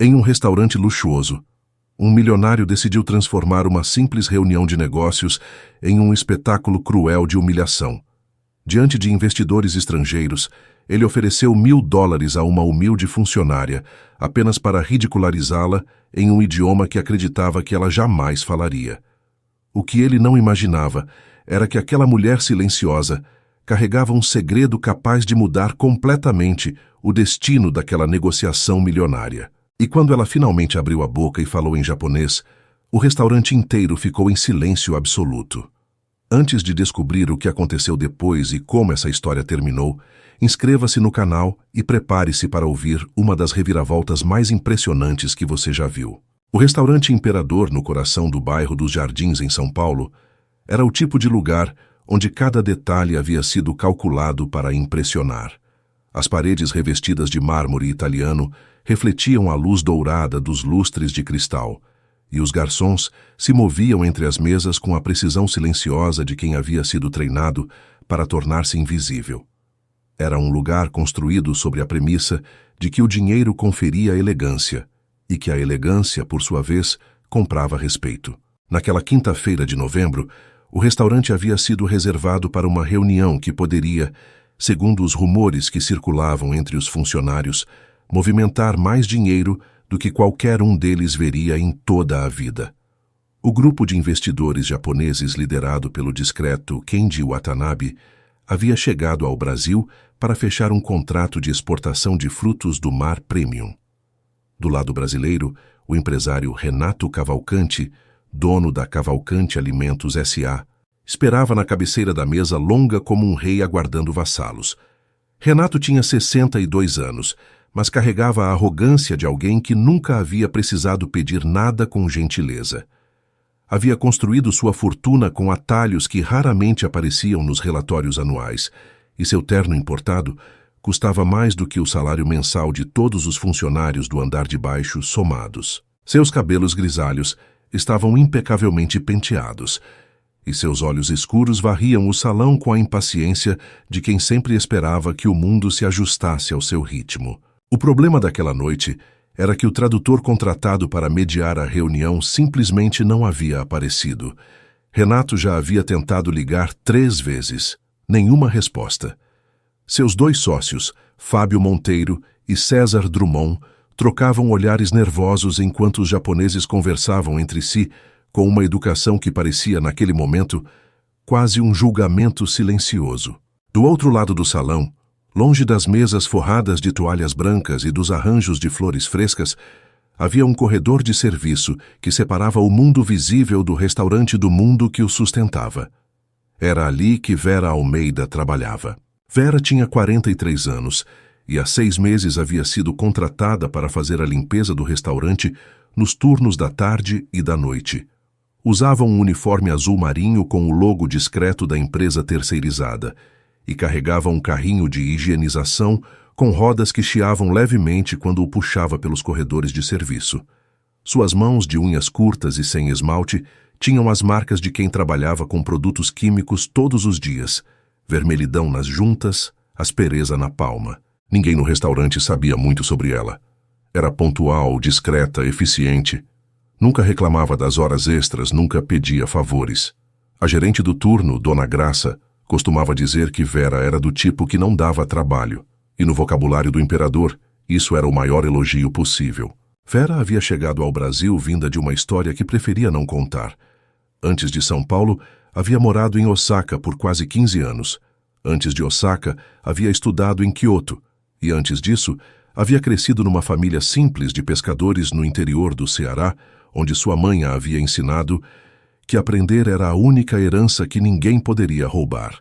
Em um restaurante luxuoso, um milionário decidiu transformar uma simples reunião de negócios em um espetáculo cruel de humilhação. Diante de investidores estrangeiros, ele ofereceu $1000 a uma humilde funcionária, apenas para ridicularizá-la em um idioma que acreditava que ela jamais falaria. O que ele não imaginava era que aquela mulher silenciosa carregava um segredo capaz de mudar completamente o destino daquela negociação milionária. E quando ela finalmente abriu a boca e falou em japonês, o restaurante inteiro ficou em silêncio absoluto. Antes de descobrir o que aconteceu depois e como essa história terminou, inscreva-se no canal e prepare-se para ouvir uma das reviravoltas mais impressionantes que você já viu. O restaurante Imperador, no coração do bairro dos Jardins, em São Paulo, era o tipo de lugar onde cada detalhe havia sido calculado para impressionar. As paredes revestidas de mármore italiano refletiam a luz dourada dos lustres de cristal, e os garçons se moviam entre as mesas com a precisão silenciosa de quem havia sido treinado para tornar-se invisível. Era um lugar construído sobre a premissa de que o dinheiro conferia elegância, e que a elegância, por sua vez, comprava respeito. Naquela quinta-feira de novembro, o restaurante havia sido reservado para uma reunião que poderia, segundo os rumores que circulavam entre os funcionários, movimentar mais dinheiro do que qualquer um deles veria em toda a vida. O grupo de investidores japoneses liderado pelo discreto Kenji Watanabe havia chegado ao Brasil para fechar um contrato de exportação de frutos do mar premium. Do lado brasileiro, o empresário Renato Cavalcanti, dono da Cavalcanti Alimentos S.A., esperava na cabeceira da mesa longa como um rei aguardando vassalos. Renato tinha 62 anos, mas carregava a arrogância de alguém que nunca havia precisado pedir nada com gentileza. Havia construído sua fortuna com atalhos que raramente apareciam nos relatórios anuais, e seu terno importado custava mais do que o salário mensal de todos os funcionários do andar de baixo somados. Seus cabelos grisalhos estavam impecavelmente penteados, e seus olhos escuros varriam o salão com a impaciência de quem sempre esperava que o mundo se ajustasse ao seu ritmo. O problema daquela noite era que o tradutor contratado para mediar a reunião simplesmente não havia aparecido. Renato já havia tentado ligar 3 vezes. Nenhuma resposta. Seus 2 sócios, Fábio Monteiro e César Drummond, trocavam olhares nervosos enquanto os japoneses conversavam entre si com uma educação que parecia, naquele momento, quase um julgamento silencioso. Do outro lado do salão, longe das mesas forradas de toalhas brancas e dos arranjos de flores frescas, havia um corredor de serviço que separava o mundo visível do restaurante do mundo que o sustentava. Era ali que Vera Almeida trabalhava. Vera tinha 43 anos e há 6 meses havia sido contratada para fazer a limpeza do restaurante nos turnos da tarde e da noite. Usava um uniforme azul marinho com o logo discreto da empresa terceirizada e carregava um carrinho de higienização com rodas que chiavam levemente quando o puxava pelos corredores de serviço. Suas mãos, de unhas curtas e sem esmalte, tinham as marcas de quem trabalhava com produtos químicos todos os dias, vermelhidão nas juntas, aspereza na palma. Ninguém no restaurante sabia muito sobre ela. Era pontual, discreta, eficiente. Nunca reclamava das horas extras, nunca pedia favores. A gerente do turno, Dona Graça, costumava dizer que Vera era do tipo que não dava trabalho, e no vocabulário do imperador, isso era o maior elogio possível. Vera havia chegado ao Brasil vinda de uma história que preferia não contar. Antes de São Paulo, havia morado em Osaka por quase 15 anos. Antes de Osaka, havia estudado em Kyoto, e antes disso, havia crescido numa família simples de pescadores no interior do Ceará, onde sua mãe a havia ensinado que aprender era a única herança que ninguém poderia roubar.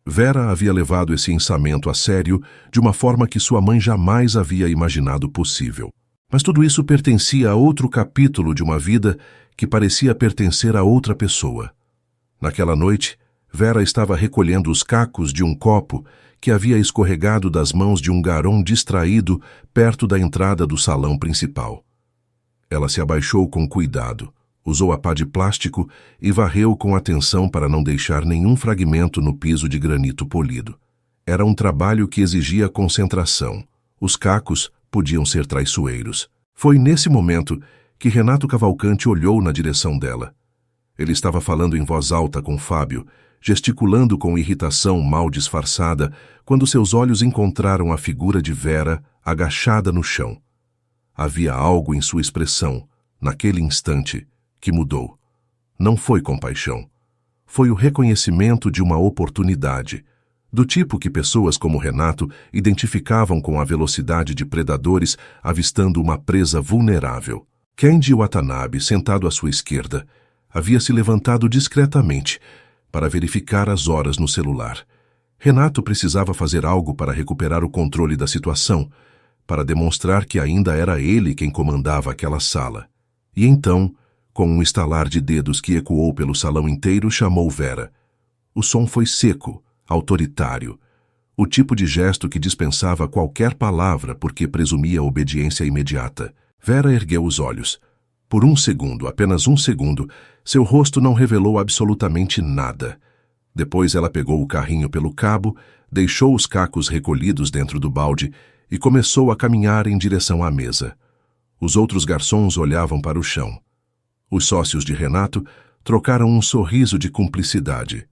Vera havia levado esse ensinamento a sério de uma forma que sua mãe jamais havia imaginado possível. Mas tudo isso pertencia a outro capítulo de uma vida que parecia pertencer a outra pessoa. Naquela noite, Vera estava recolhendo os cacos de um copo que havia escorregado das mãos de um garçom distraído perto da entrada do salão principal. Ela se abaixou com cuidado, usou a pá de plástico e varreu com atenção para não deixar nenhum fragmento no piso de granito polido. Era um trabalho que exigia concentração. Os cacos podiam ser traiçoeiros. Foi nesse momento que Renato Cavalcante olhou na direção dela. Ele estava falando em voz alta com Fábio, gesticulando com irritação mal disfarçada, quando seus olhos encontraram a figura de Vera agachada no chão. Havia algo em sua expressão, naquele instante, que mudou. Não foi compaixão. Foi o reconhecimento de uma oportunidade, do tipo que pessoas como Renato identificavam com a velocidade de predadores avistando uma presa vulnerável. Kenji Watanabe, sentado à sua esquerda, havia se levantado discretamente para verificar as horas no celular. Renato precisava fazer algo para recuperar o controle da situação, para demonstrar que ainda era ele quem comandava aquela sala. E então, com um estalar de dedos que ecoou pelo salão inteiro, chamou Vera. O som foi seco, autoritário, o tipo de gesto que dispensava qualquer palavra porque presumia obediência imediata. Vera ergueu os olhos. Por um segundo, apenas um segundo, seu rosto não revelou absolutamente nada. Depois ela pegou o carrinho pelo cabo, deixou os cacos recolhidos dentro do balde e começou a caminhar em direção à mesa. Os outros garçons olhavam para o chão. Os sócios de Renato trocaram um sorriso de cumplicidade.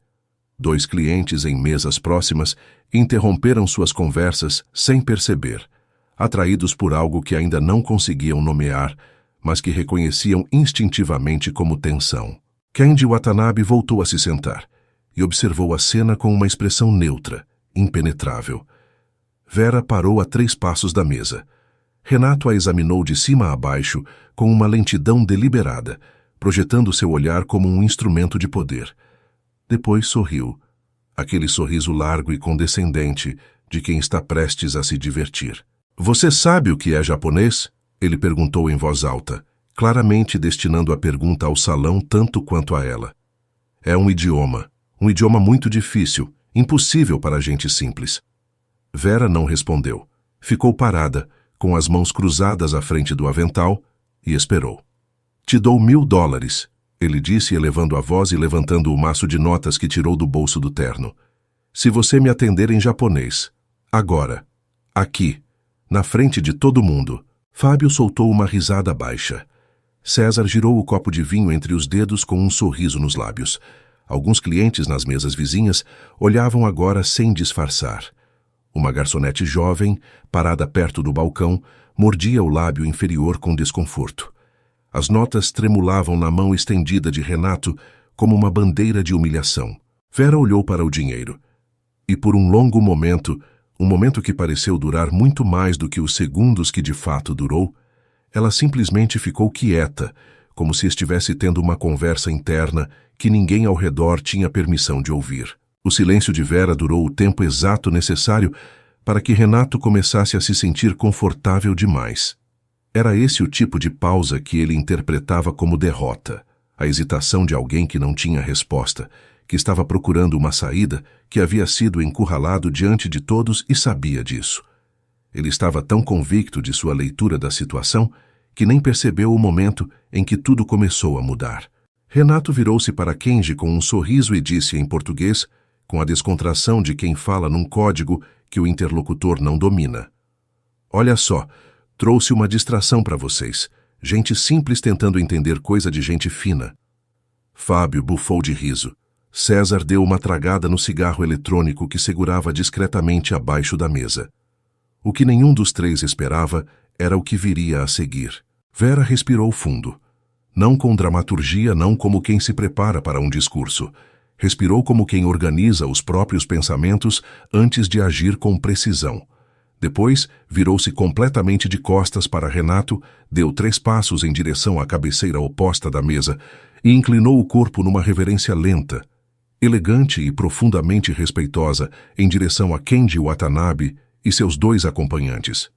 2 clientes em mesas próximas interromperam suas conversas sem perceber, atraídos por algo que ainda não conseguiam nomear, mas que reconheciam instintivamente como tensão. Kenji Watanabe voltou a se sentar e observou a cena com uma expressão neutra, impenetrável. Vera parou a 3 passos da mesa. Renato a examinou de cima a baixo com uma lentidão deliberada, projetando seu olhar como um instrumento de poder. Depois sorriu, aquele sorriso largo e condescendente de quem está prestes a se divertir. "Você sabe o que é japonês?" ele perguntou em voz alta, claramente destinando a pergunta ao salão tanto quanto a ela. "É um idioma muito difícil, impossível para gente simples." Vera não respondeu. Ficou parada, com as mãos cruzadas à frente do avental, e esperou. "Te dou $1000, ele disse, elevando a voz e levantando o maço de notas que tirou do bolso do terno. "Se você me atender em japonês. Agora. Aqui. Na frente de todo mundo." Fábio soltou uma risada baixa. César girou o copo de vinho entre os dedos com um sorriso nos lábios. Alguns clientes nas mesas vizinhas olhavam agora sem disfarçar. Uma garçonete jovem, parada perto do balcão, mordia o lábio inferior com desconforto. As notas tremulavam na mão estendida de Renato como uma bandeira de humilhação. Vera olhou para o dinheiro. E por um longo momento, um momento que pareceu durar muito mais do que os segundos que de fato durou, ela simplesmente ficou quieta, como se estivesse tendo uma conversa interna que ninguém ao redor tinha permissão de ouvir. O silêncio de Vera durou o tempo exato necessário para que Renato começasse a se sentir confortável demais. Era esse o tipo de pausa que ele interpretava como derrota, a hesitação de alguém que não tinha resposta, que estava procurando uma saída, que havia sido encurralado diante de todos e sabia disso. Ele estava tão convicto de sua leitura da situação que nem percebeu o momento em que tudo começou a mudar. Renato virou-se para Kenji com um sorriso e disse em português, com a descontração de quem fala num código que o interlocutor não domina: "Olha só, trouxe uma distração para vocês. Gente simples tentando entender coisa de gente fina." Fábio bufou de riso. César deu uma tragada no cigarro eletrônico que segurava discretamente abaixo da mesa. O que nenhum dos 3 esperava era o que viria a seguir. Vera respirou fundo. Não com dramaturgia, não como quem se prepara para um discurso. Respirou como quem organiza os próprios pensamentos antes de agir com precisão. Depois, virou-se completamente de costas para Renato, deu 3 passos em direção à cabeceira oposta da mesa e inclinou o corpo numa reverência lenta, elegante e profundamente respeitosa em direção a Kenji Watanabe e seus 2 acompanhantes.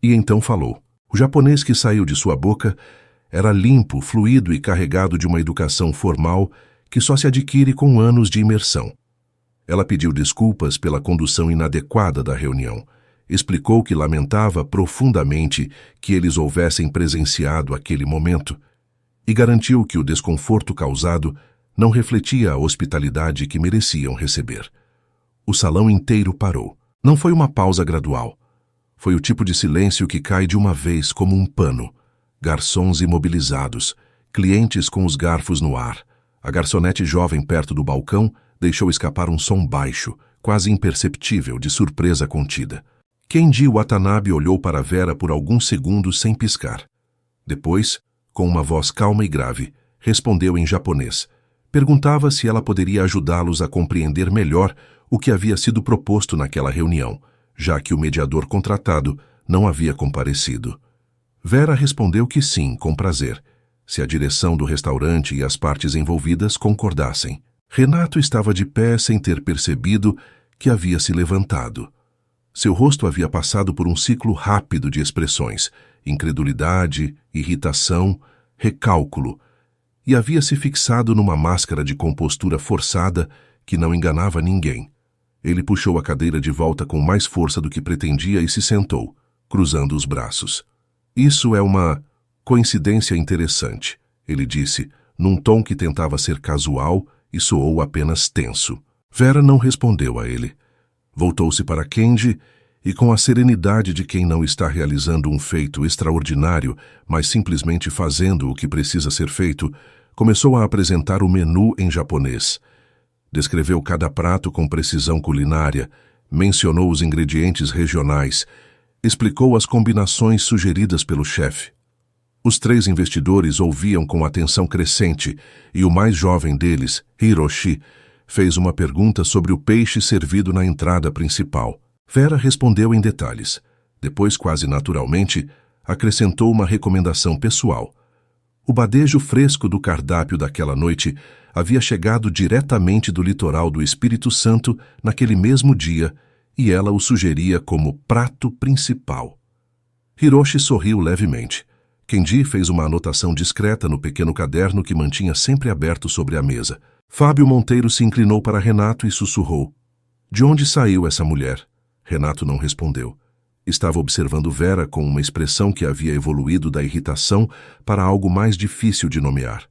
E então falou. O japonês que saiu de sua boca era limpo, fluido e carregado de uma educação formal que só se adquire com anos de imersão. Ela pediu desculpas pela condução inadequada da reunião, explicou que lamentava profundamente que eles houvessem presenciado aquele momento e garantiu que o desconforto causado não refletia a hospitalidade que mereciam receber. O salão inteiro parou. Não foi uma pausa gradual. Foi o tipo de silêncio que cai de uma vez como um pano. Garçons imobilizados, clientes com os garfos no ar. A garçonete jovem perto do balcão deixou escapar um som baixo, quase imperceptível, de surpresa contida. Kenji Watanabe olhou para Vera por alguns segundos sem piscar. Depois, com uma voz calma e grave, respondeu em japonês. Perguntava se ela poderia ajudá-los a compreender melhor o que havia sido proposto naquela reunião, já que o mediador contratado não havia comparecido. Vera respondeu que sim, com prazer, se a direção do restaurante e as partes envolvidas concordassem. Renato estava de pé sem ter percebido que havia se levantado. Seu rosto havia passado por um ciclo rápido de expressões, incredulidade, irritação, recálculo, e havia se fixado numa máscara de compostura forçada que não enganava ninguém. Ele puxou a cadeira de volta com mais força do que pretendia e se sentou, cruzando os braços. Isso é uma coincidência interessante, ele disse, num tom que tentava ser casual e soou apenas tenso. Vera não respondeu a ele. Voltou-se para Kenji e, com a serenidade de quem não está realizando um feito extraordinário, mas simplesmente fazendo o que precisa ser feito, começou a apresentar o menu em japonês. Descreveu cada prato com precisão culinária, mencionou os ingredientes regionais, explicou as combinações sugeridas pelo chefe. Os 3 investidores ouviam com atenção crescente e o mais jovem deles, Hiroshi, fez uma pergunta sobre o peixe servido na entrada principal. Vera respondeu em detalhes. Depois, quase naturalmente, acrescentou uma recomendação pessoal. O badejo fresco do cardápio daquela noite havia chegado diretamente do litoral do Espírito Santo naquele mesmo dia e ela o sugeria como prato principal. Hiroshi sorriu levemente. Kenji fez uma anotação discreta no pequeno caderno que mantinha sempre aberto sobre a mesa. Fábio Monteiro se inclinou para Renato e sussurrou. De onde saiu essa mulher? Renato não respondeu. Estava observando Vera com uma expressão que havia evoluído da irritação para algo mais difícil de nomear.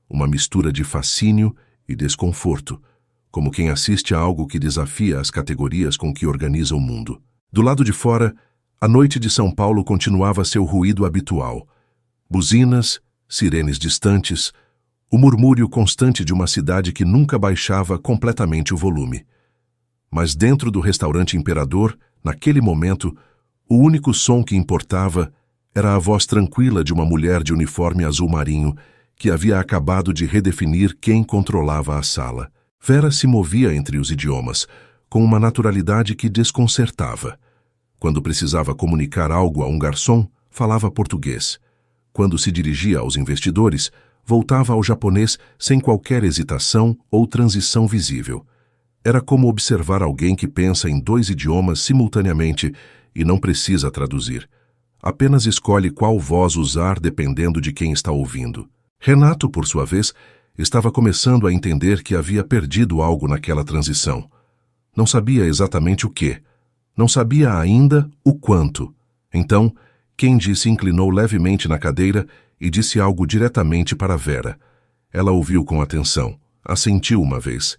Uma mistura de fascínio e desconforto, como quem assiste a algo que desafia as categorias com que organiza o mundo. Do lado de fora, a noite de São Paulo continuava seu ruído habitual. Buzinas, sirenes distantes, o murmúrio constante de uma cidade que nunca baixava completamente o volume. Mas dentro do restaurante Imperador, naquele momento, o único som que importava era a voz tranquila de uma mulher de uniforme azul marinho que havia acabado de redefinir quem controlava a sala. Vera se movia entre os idiomas, com uma naturalidade que desconcertava. Quando precisava comunicar algo a um garçom, falava português. Quando se dirigia aos investidores, voltava ao japonês sem qualquer hesitação ou transição visível. Era como observar alguém que pensa em 2 idiomas simultaneamente e não precisa traduzir. Apenas escolhe qual voz usar dependendo de quem está ouvindo. Renato, por sua vez, estava começando a entender que havia perdido algo naquela transição. Não sabia exatamente o quê. Não sabia ainda o quanto. Então, Kenji se inclinou levemente na cadeira e disse algo diretamente para Vera. Ela ouviu com atenção, assentiu uma vez,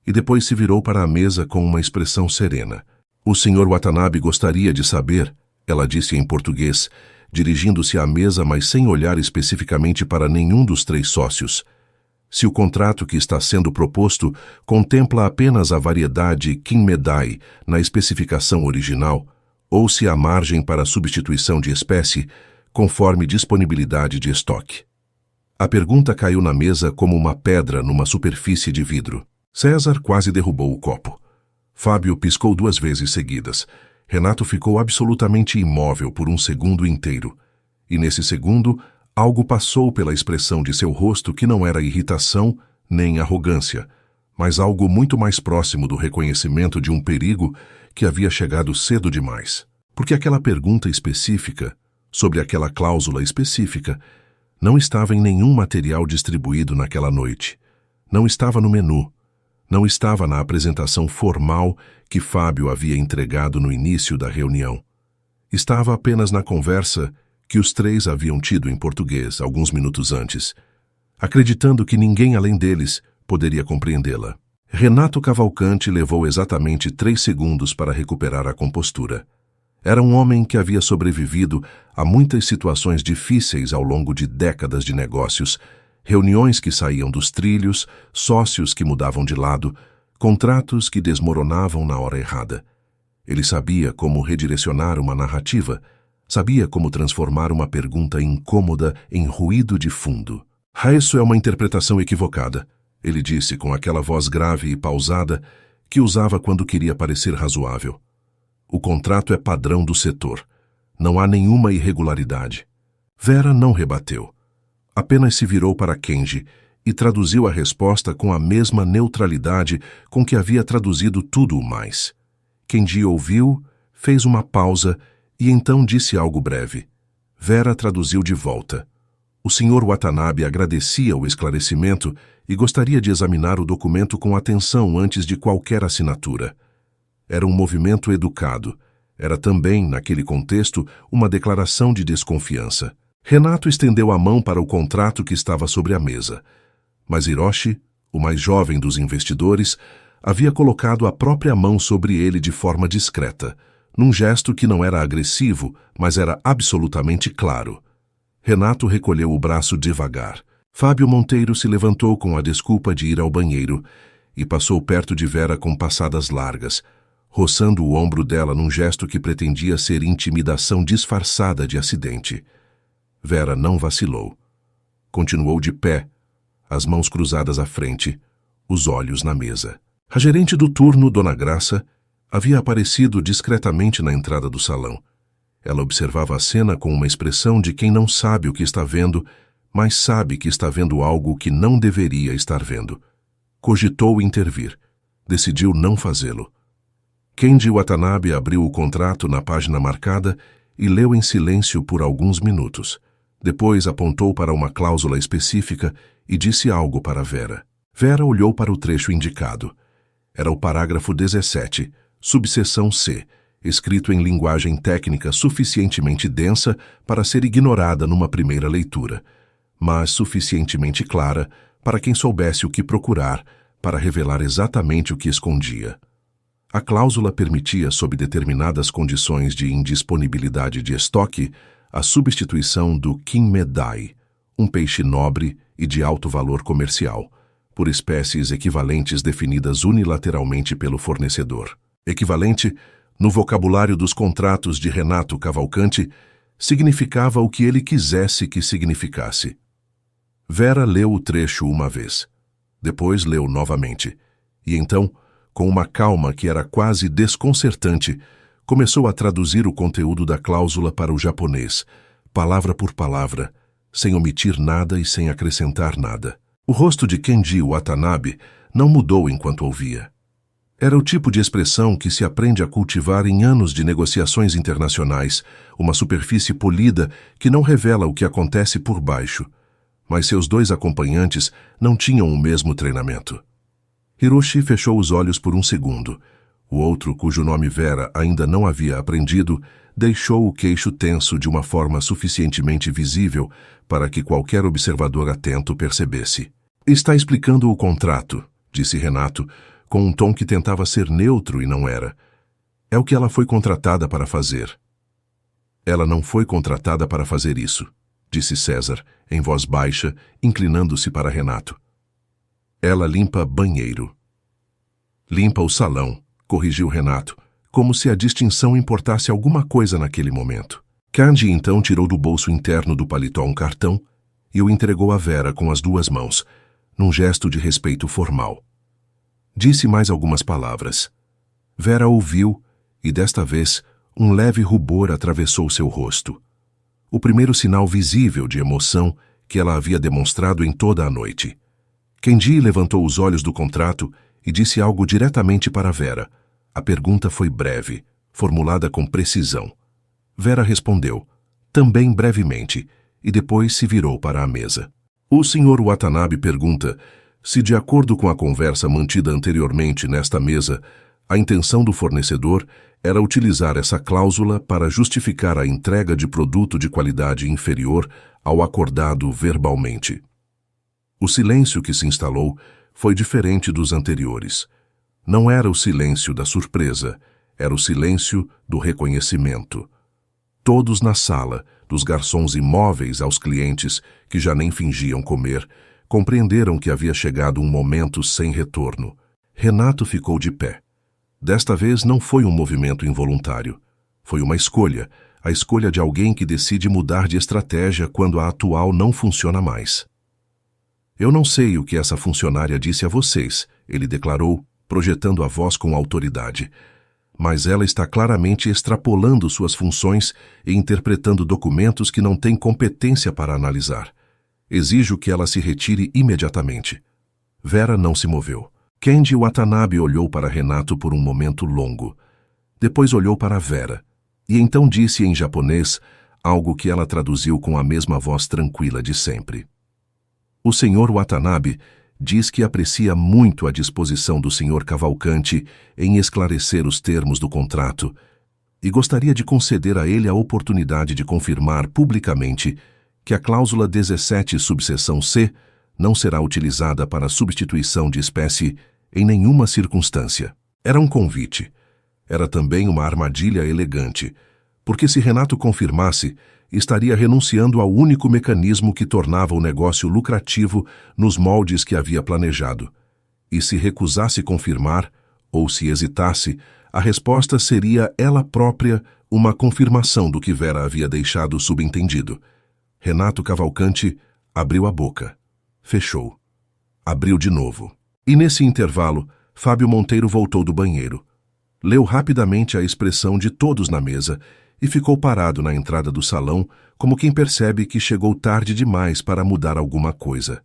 e depois se virou para a mesa com uma expressão serena. O Sr. Watanabe gostaria de saber, ela disse em português, dirigindo-se à mesa, mas sem olhar especificamente para nenhum dos 3 sócios. Se o contrato que está sendo proposto contempla apenas a variedade Kinmedai na especificação original, ou se há margem para substituição de espécie, conforme disponibilidade de estoque. A pergunta caiu na mesa como uma pedra numa superfície de vidro. César quase derrubou o copo. Fábio piscou 2 vezes seguidas. Renato ficou absolutamente imóvel por um segundo inteiro. E nesse segundo, algo passou pela expressão de seu rosto que não era irritação nem arrogância, mas algo muito mais próximo do reconhecimento de um perigo que havia chegado cedo demais. Porque aquela pergunta específica, sobre aquela cláusula específica, não estava em nenhum material distribuído naquela noite. Não estava no menu. Não estava na apresentação formal que Fábio havia entregado no início da reunião. Estava apenas na conversa que os 3 haviam tido em português alguns minutos antes, acreditando que ninguém além deles poderia compreendê-la. Renato Cavalcante levou exatamente 3 segundos para recuperar a compostura. Era um homem que havia sobrevivido a muitas situações difíceis ao longo de décadas de negócios, reuniões que saíam dos trilhos, sócios que mudavam de lado, contratos que desmoronavam na hora errada. Ele sabia como redirecionar uma narrativa, sabia como transformar uma pergunta incômoda em ruído de fundo. Isso é uma interpretação equivocada, ele disse com aquela voz grave e pausada que usava quando queria parecer razoável. O contrato é padrão do setor. Não há nenhuma irregularidade. Vera não rebateu. Apenas se virou para Kenji e traduziu a resposta com a mesma neutralidade com que havia traduzido tudo o mais. Kenji ouviu, fez uma pausa e então disse algo breve. Vera traduziu de volta. O Sr. Watanabe agradecia o esclarecimento e gostaria de examinar o documento com atenção antes de qualquer assinatura. Era um movimento educado. Era também, naquele contexto, uma declaração de desconfiança. Renato estendeu a mão para o contrato que estava sobre a mesa. Mas Hiroshi, o mais jovem dos investidores, havia colocado a própria mão sobre ele de forma discreta, num gesto que não era agressivo, mas era absolutamente claro. Renato recolheu o braço devagar. Fábio Monteiro se levantou com a desculpa de ir ao banheiro e passou perto de Vera com passadas largas, roçando o ombro dela num gesto que pretendia ser intimidação disfarçada de acidente. Vera não vacilou. Continuou de pé, as mãos cruzadas à frente, os olhos na mesa. A gerente do turno, Dona Graça, havia aparecido discretamente na entrada do salão. Ela observava a cena com uma expressão de quem não sabe o que está vendo, mas sabe que está vendo algo que não deveria estar vendo. Cogitou intervir. Decidiu não fazê-lo. Kenji Watanabe abriu o contrato na página marcada e leu em silêncio por alguns minutos. Depois apontou para uma cláusula específica e disse algo para Vera. Vera olhou para o trecho indicado. Era o parágrafo 17, subseção C, escrito em linguagem técnica suficientemente densa para ser ignorada numa primeira leitura, mas suficientemente clara para quem soubesse o que procurar para revelar exatamente o que escondia. A cláusula permitia, sob determinadas condições de indisponibilidade de estoque, a substituição do kinmedai, um peixe nobre e de alto valor comercial, por espécies equivalentes definidas unilateralmente pelo fornecedor. Equivalente, no vocabulário dos contratos de Renato Cavalcante, significava o que ele quisesse que significasse. Vera leu o trecho uma vez. Depois leu novamente. E então, com uma calma que era quase desconcertante, começou a traduzir o conteúdo da cláusula para o japonês, palavra por palavra, sem omitir nada e sem acrescentar nada. O rosto de Kenji Watanabe não mudou enquanto ouvia. Era o tipo de expressão que se aprende a cultivar em anos de negociações internacionais, uma superfície polida que não revela o que acontece por baixo. Mas seus dois acompanhantes não tinham o mesmo treinamento. Hiroshi fechou os olhos por um segundo. O outro, cujo nome Vera ainda não havia aprendido, deixou o queixo tenso de uma forma suficientemente visível para que qualquer observador atento percebesse. Está explicando o contrato, disse Renato, com um tom que tentava ser neutro e não era. É o que ela foi contratada para fazer. Ela não foi contratada para fazer isso, disse César, em voz baixa, inclinando-se para Renato. Ela limpa banheiro. Limpa o salão, corrigiu Renato, como se a distinção importasse alguma coisa naquele momento. Kenji então tirou do bolso interno do paletó um cartão e o entregou a Vera com as duas mãos, num gesto de respeito formal. Disse mais algumas palavras. Vera ouviu e, desta vez, um leve rubor atravessou seu rosto. O primeiro sinal visível de emoção que ela havia demonstrado em toda a noite. Kenji levantou os olhos do contrato e disse algo diretamente para Vera. A pergunta foi breve, formulada com precisão. Vera respondeu, também brevemente, e depois se virou para a mesa. O Sr. Watanabe pergunta se, de acordo com a conversa mantida anteriormente nesta mesa, a intenção do fornecedor era utilizar essa cláusula para justificar a entrega de produto de qualidade inferior ao acordado verbalmente. O silêncio que se instalou foi diferente dos anteriores. Não era o silêncio da surpresa, Era o silêncio do reconhecimento. Todos na sala, dos garçons imóveis aos clientes que já nem fingiam comer, compreenderam que havia chegado um momento sem retorno. Renato ficou de pé. Desta vez não foi um movimento involuntário. Foi uma escolha, a escolha de alguém que decide mudar de estratégia quando a atual não funciona mais. Eu não sei o que essa funcionária disse a vocês, ele declarou, projetando a voz com autoridade. Mas ela está claramente extrapolando suas funções e interpretando documentos que não tem competência para analisar. Exijo que ela se retire imediatamente. Vera não se moveu. Kenji Watanabe olhou para Renato por um momento longo. Depois olhou para Vera, e então disse em japonês algo que ela traduziu com a mesma voz tranquila de sempre. O Sr. Watanabe diz que aprecia muito a disposição do Sr. Cavalcante em esclarecer os termos do contrato e gostaria de conceder a ele a oportunidade de confirmar publicamente que a cláusula 17, subseção C, não será utilizada para substituição de espécie em nenhuma circunstância. Era um convite. Era também uma armadilha elegante, porque se Renato confirmasse, estaria renunciando ao único mecanismo que tornava o negócio lucrativo nos moldes que havia planejado. E se recusasse confirmar, ou se hesitasse, a resposta seria ela própria uma confirmação do que Vera havia deixado subentendido. Renato Cavalcante abriu a boca. Fechou. Abriu de novo. E nesse intervalo, Fábio Monteiro voltou do banheiro. Leu rapidamente a expressão de todos na mesa e ficou parado na entrada do salão, como quem percebe que chegou tarde demais para mudar alguma coisa.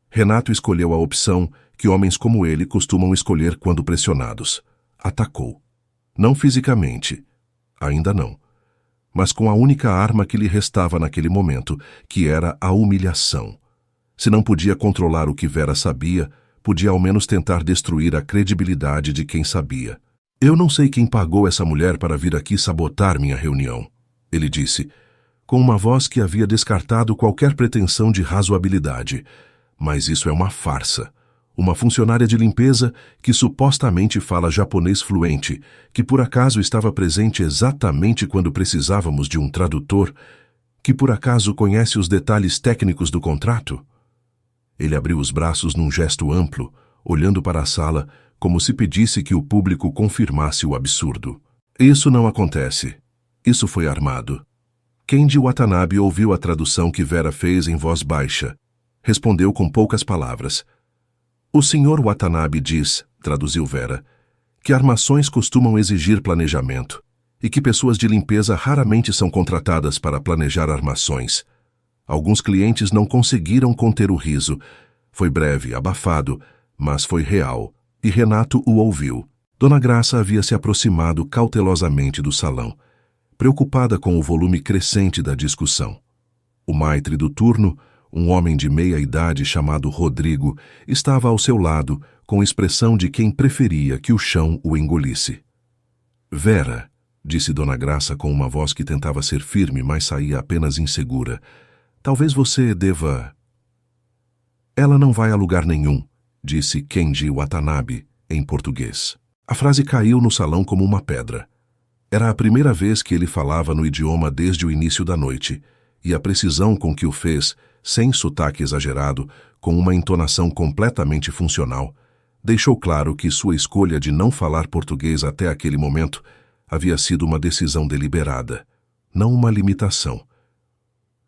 Renato escolheu a opção que homens como ele costumam escolher quando pressionados. Atacou. Não fisicamente. Ainda não. Mas com a única arma que lhe restava naquele momento, que era a humilhação. Se não podia controlar o que Vera sabia, podia ao menos tentar destruir a credibilidade de quem sabia. Eu não sei quem pagou essa mulher para vir aqui sabotar minha reunião, ele disse, com uma voz que havia descartado qualquer pretensão de razoabilidade. Mas isso é uma farsa. Uma funcionária de limpeza que supostamente fala japonês fluente, que por acaso estava presente exatamente quando precisávamos de um tradutor, que por acaso conhece os detalhes técnicos do contrato? Ele abriu os braços num gesto amplo, olhando para a sala, como se pedisse que o público confirmasse o absurdo. Isso não acontece. Isso foi armado. Kenji Watanabe ouviu a tradução que Vera fez em voz baixa. Respondeu com poucas palavras. O Sr. Watanabe diz, traduziu Vera, que armações costumam exigir planejamento e que pessoas de limpeza raramente são contratadas para planejar armações. Alguns clientes não conseguiram conter o riso. Foi breve, abafado, mas foi real. E Renato o ouviu. Dona Graça havia se aproximado cautelosamente do salão, preocupada com o volume crescente da discussão. O maitre do turno, um homem de meia idade chamado Rodrigo, estava ao seu lado, com expressão de quem preferia que o chão o engolisse. Vera, disse Dona Graça com uma voz que tentava ser firme, mas saía apenas insegura, talvez você deva... Ela não vai a lugar nenhum, disse Kenji Watanabe, em português. A frase caiu no salão como uma pedra. Era a primeira vez que ele falava no idioma desde o início da noite, e a precisão com que o fez, sem sotaque exagerado, com uma entonação completamente funcional, deixou claro que sua escolha de não falar português até aquele momento havia sido uma decisão deliberada, não uma limitação.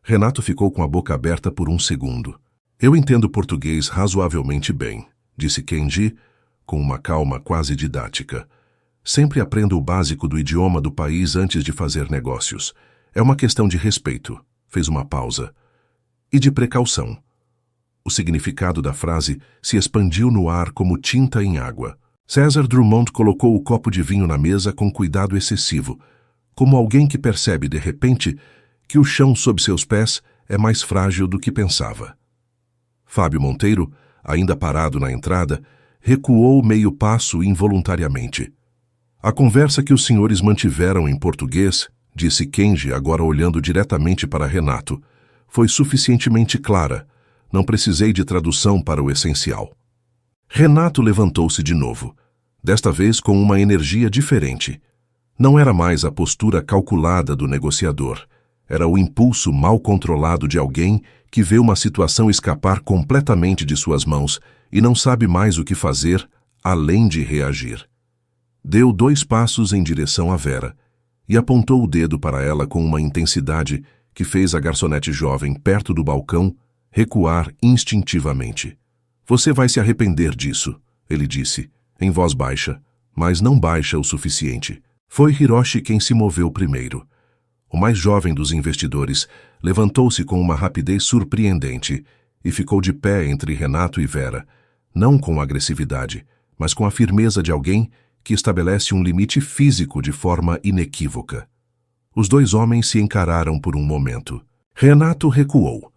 Renato ficou com a boca aberta por um segundo. Eu entendo português razoavelmente bem, disse Kenji, com uma calma quase didática. Sempre aprendo o básico do idioma do país antes de fazer negócios. É uma questão de respeito. Fez uma pausa. E de precaução. O significado da frase se expandiu no ar como tinta em água. César Drummond colocou o copo de vinho na mesa com cuidado excessivo, como alguém que percebe, de repente, que o chão sob seus pés é mais frágil do que pensava. Fábio Monteiro, ainda parado na entrada, recuou meio passo involuntariamente. A conversa que os senhores mantiveram em português, disse Kenji, agora olhando diretamente para Renato, foi suficientemente clara. Não precisei de tradução para o essencial. Renato levantou-se de novo, desta vez com uma energia diferente. Não era mais a postura calculada do negociador. Era o impulso mal controlado de alguém que vê uma situação escapar completamente de suas mãos e não sabe mais o que fazer além de reagir. Deu 2 passos em direção a Vera e apontou o dedo para ela com uma intensidade que fez a garçonete jovem perto do balcão recuar instintivamente. "Você vai se arrepender disso", ele disse, em voz baixa, mas não baixa o suficiente. Foi Hiroshi quem se moveu primeiro. O mais jovem dos investidores levantou-se com uma rapidez surpreendente e ficou de pé entre Renato e Vera, não com agressividade, mas com a firmeza de alguém que estabelece um limite físico de forma inequívoca. Os 2 homens se encararam por um momento. Renato recuou.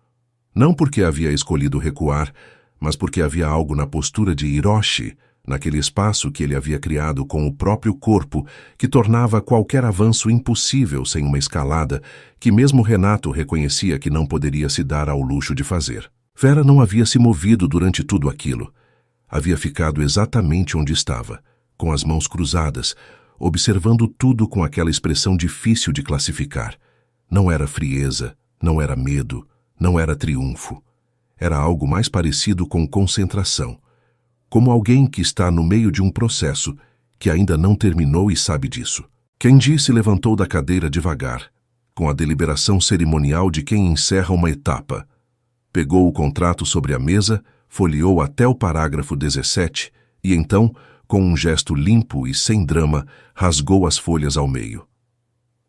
Não porque havia escolhido recuar, mas porque havia algo na postura de Hiroshi, naquele espaço que ele havia criado com o próprio corpo, que tornava qualquer avanço impossível sem uma escalada que mesmo Renato reconhecia que não poderia se dar ao luxo de fazer. Vera não havia se movido durante tudo aquilo. Havia ficado exatamente onde estava, com as mãos cruzadas, observando tudo com aquela expressão difícil de classificar. Não era frieza, não era medo, não era triunfo. Era algo mais parecido com concentração, como alguém que está no meio de um processo que ainda não terminou e sabe disso. Kenji se levantou da cadeira devagar, com a deliberação cerimonial de quem encerra uma etapa. Pegou o contrato sobre a mesa, folheou até o parágrafo 17 e então, com um gesto limpo e sem drama, rasgou as folhas ao meio.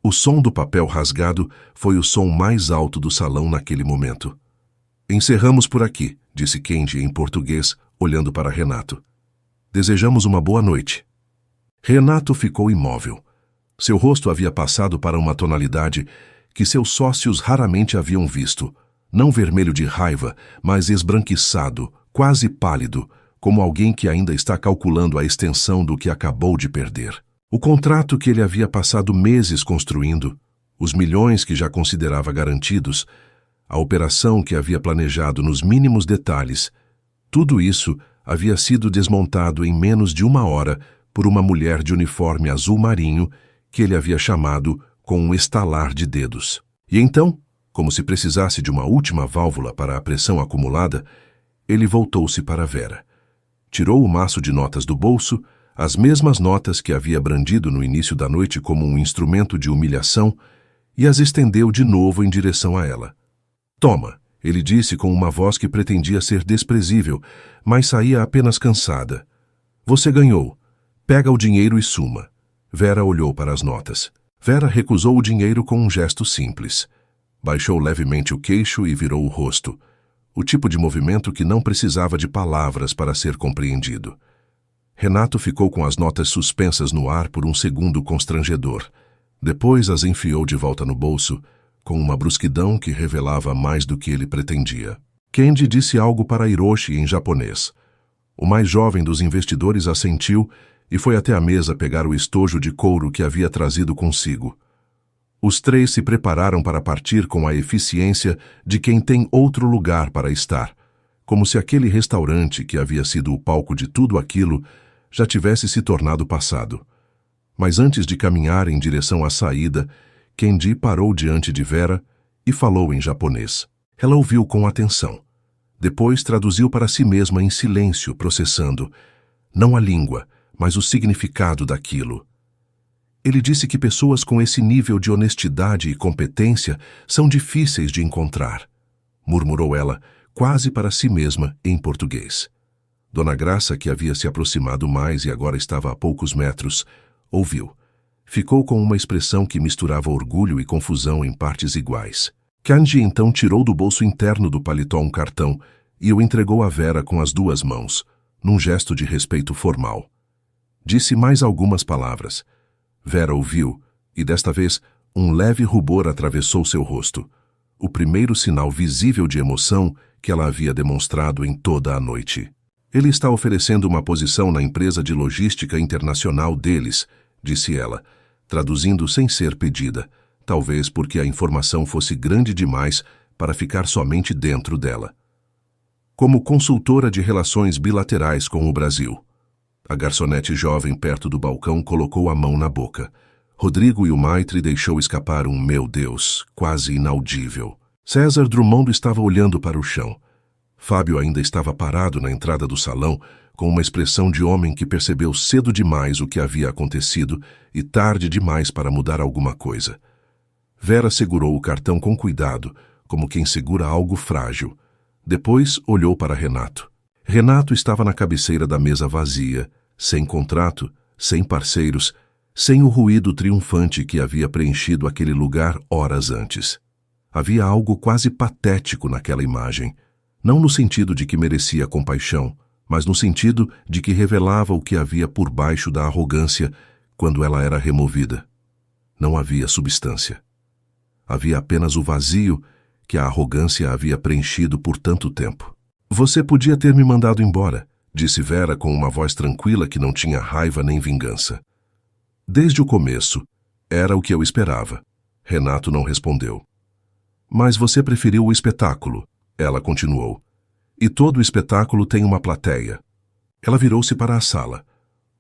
O som do papel rasgado foi o som mais alto do salão naquele momento. "Encerramos por aqui", disse Kenji em português, olhando para Renato. "Desejamos uma boa noite." Renato ficou imóvel. Seu rosto havia passado para uma tonalidade que seus sócios raramente haviam visto, não vermelho de raiva, mas esbranquiçado, quase pálido, como alguém que ainda está calculando a extensão do que acabou de perder. O contrato que ele havia passado meses construindo, os milhões que já considerava garantidos, a operação que havia planejado nos mínimos detalhes, tudo isso havia sido desmontado em menos de 1 hora por uma mulher de uniforme azul marinho que ele havia chamado com um estalar de dedos. E então, como se precisasse de uma última válvula para a pressão acumulada, ele voltou-se para Vera. Tirou o maço de notas do bolso, as mesmas notas que havia brandido no início da noite como um instrumento de humilhação, e as estendeu de novo em direção a ela. "Toma", ele disse com uma voz que pretendia ser desprezível, mas saía apenas cansada. "Você ganhou. Pega o dinheiro e suma." Vera olhou para as notas. Vera recusou o dinheiro com um gesto simples. Baixou levemente o queixo e virou o rosto. O tipo de movimento que não precisava de palavras para ser compreendido. Renato ficou com as notas suspensas no ar por um segundo constrangedor. Depois as enfiou de volta no bolso, com uma brusquidão que revelava mais do que ele pretendia. Kenji disse algo para Hiroshi em japonês. O mais jovem dos investidores assentiu e foi até a mesa pegar o estojo de couro que havia trazido consigo. Os 3 se prepararam para partir com a eficiência de quem tem outro lugar para estar, como se aquele restaurante que havia sido o palco de tudo aquilo já tivesse se tornado passado. Mas antes de caminhar em direção à saída, Kenji parou diante de Vera e falou em japonês. Ela ouviu com atenção. Depois traduziu para si mesma em silêncio, processando, não a língua, mas o significado daquilo. Ele disse que pessoas com esse nível de honestidade e competência são difíceis de encontrar, murmurou ela, quase para si mesma, em português. Dona Graça, que havia se aproximado mais e agora estava a poucos metros, ouviu. Ficou com uma expressão que misturava orgulho e confusão em partes iguais. Kenji então tirou do bolso interno do paletó um cartão e o entregou a Vera com as 2 mãos, num gesto de respeito formal. Disse mais algumas palavras. Vera ouviu, e desta vez um leve rubor atravessou seu rosto, o primeiro sinal visível de emoção que ela havia demonstrado em toda a noite. Ele está oferecendo uma posição na empresa de logística internacional deles, disse ela, traduzindo sem ser pedida, talvez porque a informação fosse grande demais para ficar somente dentro dela. Como consultora de relações bilaterais com o Brasil. A garçonete jovem perto do balcão colocou a mão na boca. Rodrigo e o Maitre deixou escapar um "meu Deus", quase inaudível. César Drummond estava olhando para o chão. Fábio ainda estava parado na entrada do salão, com uma expressão de homem que percebeu cedo demais o que havia acontecido e tarde demais para mudar alguma coisa. Vera segurou o cartão com cuidado, como quem segura algo frágil. Depois olhou para Renato. Renato estava na cabeceira da mesa vazia, sem contrato, sem parceiros, sem o ruído triunfante que havia preenchido aquele lugar horas antes. Havia algo quase patético naquela imagem, não no sentido de que merecia compaixão, mas no sentido de que revelava o que havia por baixo da arrogância quando ela era removida. Não havia substância. Havia apenas o vazio que a arrogância havia preenchido por tanto tempo. "Você podia ter me mandado embora", disse Vera com uma voz tranquila que não tinha raiva nem vingança. "Desde o começo, era o que eu esperava." Renato não respondeu. "Mas você preferiu o espetáculo", ela continuou. "E todo espetáculo tem uma plateia." Ela virou-se para a sala.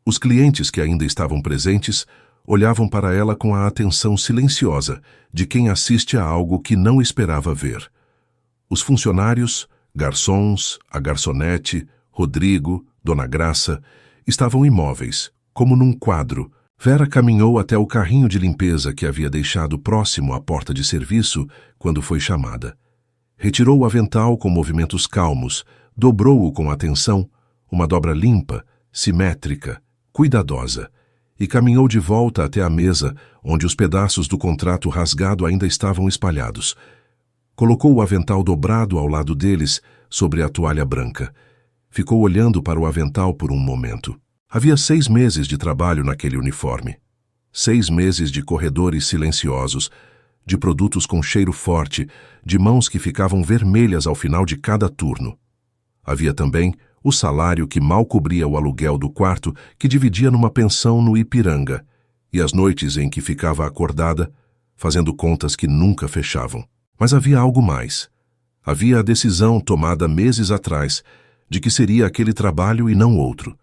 Os clientes que ainda estavam presentes olhavam para ela com a atenção silenciosa de quem assiste a algo que não esperava ver. Os funcionários, garçons, a garçonete, Rodrigo, Dona Graça, estavam imóveis, como num quadro. Vera caminhou até o carrinho de limpeza que havia deixado próximo à porta de serviço quando foi chamada. Retirou o avental com movimentos calmos, dobrou-o com atenção, uma dobra limpa, simétrica, cuidadosa, e caminhou de volta até a mesa, onde os pedaços do contrato rasgado ainda estavam espalhados. Colocou o avental dobrado ao lado deles, sobre a toalha branca. Ficou olhando para o avental por um momento. Havia 6 meses de trabalho naquele uniforme. 6 meses de corredores silenciosos, de produtos com cheiro forte, de mãos que ficavam vermelhas ao final de cada turno. Havia também o salário que mal cobria o aluguel do quarto que dividia numa pensão no Ipiranga, e as noites em que ficava acordada, fazendo contas que nunca fechavam. Mas havia algo mais. Havia a decisão tomada meses atrás de que seria aquele trabalho e não outro.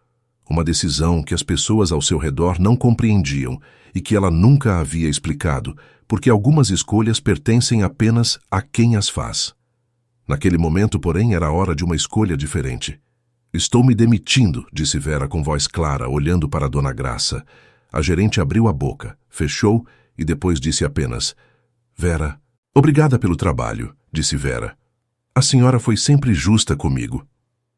Uma decisão que as pessoas ao seu redor não compreendiam e que ela nunca havia explicado, porque algumas escolhas pertencem apenas a quem as faz. Naquele momento, porém, era a hora de uma escolha diferente. "Estou me demitindo", disse Vera com voz clara, olhando para Dona Graça. A gerente abriu a boca, fechou e depois disse apenas: "Vera, obrigada pelo trabalho", disse Vera. "A senhora foi sempre justa comigo."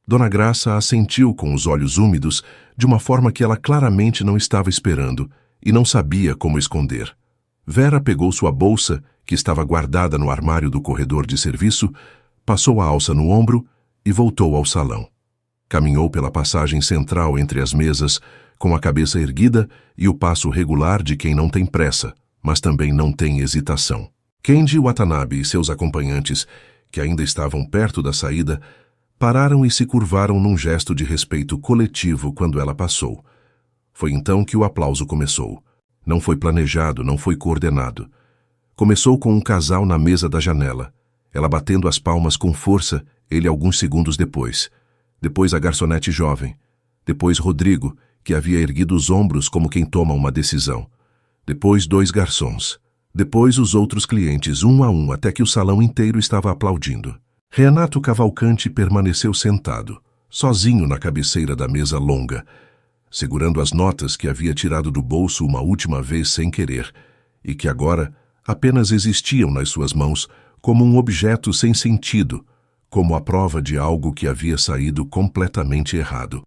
Dona Graça assentiu com os olhos úmidos, de uma forma que ela claramente não estava esperando e não sabia como esconder. Vera pegou sua bolsa, que estava guardada no armário do corredor de serviço, passou a alça no ombro e voltou ao salão. Caminhou pela passagem central entre as mesas, com a cabeça erguida e o passo regular de quem não tem pressa, mas também não tem hesitação. Kenji Watanabe e seus acompanhantes, que ainda estavam perto da saída, pararam e se curvaram num gesto de respeito coletivo quando ela passou. Foi então que o aplauso começou. Não foi planejado, não foi coordenado. Começou com um casal na mesa da janela, ela batendo as palmas com força, ele alguns segundos depois. Depois a garçonete jovem. Depois Rodrigo, que havia erguido os ombros como quem toma uma decisão. Depois 2 garçons. Depois os outros clientes, um a um, até que o salão inteiro estava aplaudindo. Renato Cavalcante permaneceu sentado, sozinho na cabeceira da mesa longa, segurando as notas que havia tirado do bolso uma última vez sem querer, e que agora apenas existiam nas suas mãos como um objeto sem sentido, como a prova de algo que havia saído completamente errado.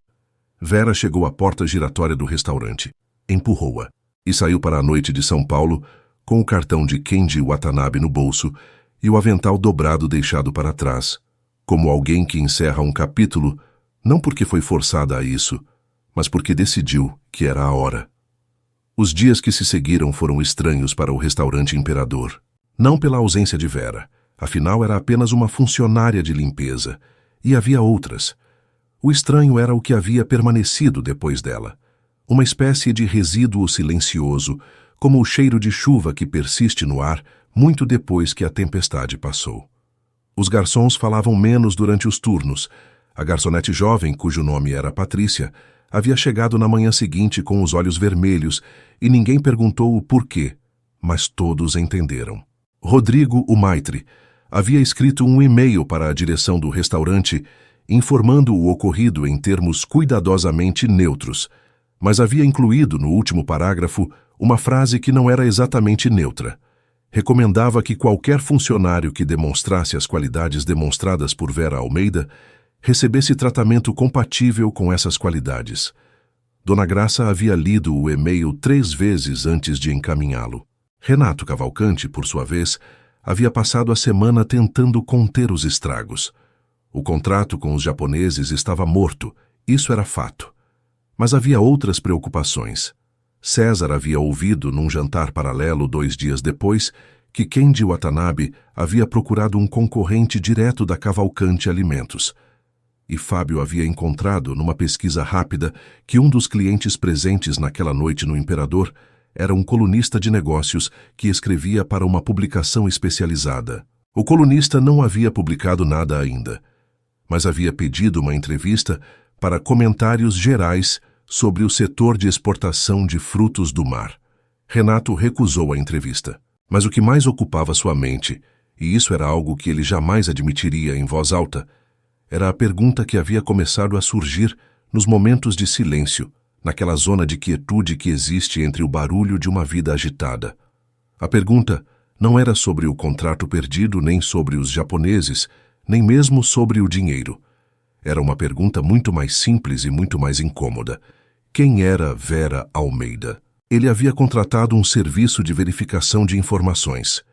Vera chegou à porta giratória do restaurante, empurrou-a e saiu para a noite de São Paulo com o cartão de Kenji Watanabe no bolso e o avental dobrado deixado para trás, como alguém que encerra um capítulo, não porque foi forçada a isso, mas porque decidiu que era a hora. Os dias que se seguiram foram estranhos para o restaurante Imperador, não pela ausência de Vera. Afinal, era apenas uma funcionária de limpeza, e havia outras. O estranho era o que havia permanecido depois dela. Uma espécie de resíduo silencioso, como o cheiro de chuva que persiste no ar muito depois que a tempestade passou. Os garçons falavam menos durante os turnos. A garçonete jovem, cujo nome era Patrícia, Havia chegado na manhã seguinte com os olhos vermelhos e ninguém perguntou o porquê, mas todos entenderam. Rodrigo, o maitre, havia escrito um e-mail para a direção do restaurante informando o ocorrido em termos cuidadosamente neutros, mas havia incluído no último parágrafo uma frase que não era exatamente neutra. Recomendava que qualquer funcionário que demonstrasse as qualidades demonstradas por Vera Almeida recebesse tratamento compatível com essas qualidades. Dona Graça havia lido o e-mail 3 vezes antes de encaminhá-lo. Renato Cavalcante, por sua vez, havia passado a semana tentando conter os estragos. O contrato com os japoneses estava morto, isso era fato. Mas havia outras preocupações. César havia ouvido, num jantar paralelo 2 dias depois, que Kenji Watanabe havia procurado um concorrente direto da Cavalcante Alimentos. E Fábio havia encontrado, numa pesquisa rápida, que um dos clientes presentes naquela noite no Imperador era um colunista de negócios que escrevia para uma publicação especializada. O colunista não havia publicado nada ainda, mas havia pedido uma entrevista para comentários gerais sobre o setor de exportação de frutos do mar. Renato recusou a entrevista, mas o que mais ocupava sua mente, e isso era algo que ele jamais admitiria em voz alta, era a pergunta que havia começado a surgir nos momentos de silêncio, naquela zona de quietude que existe entre o barulho de uma vida agitada. A pergunta não era sobre o contrato perdido, nem sobre os japoneses, nem mesmo sobre o dinheiro. Era uma pergunta muito mais simples e muito mais incômoda. Quem era Vera Almeida? Ele havia contratado um serviço de verificação de informações,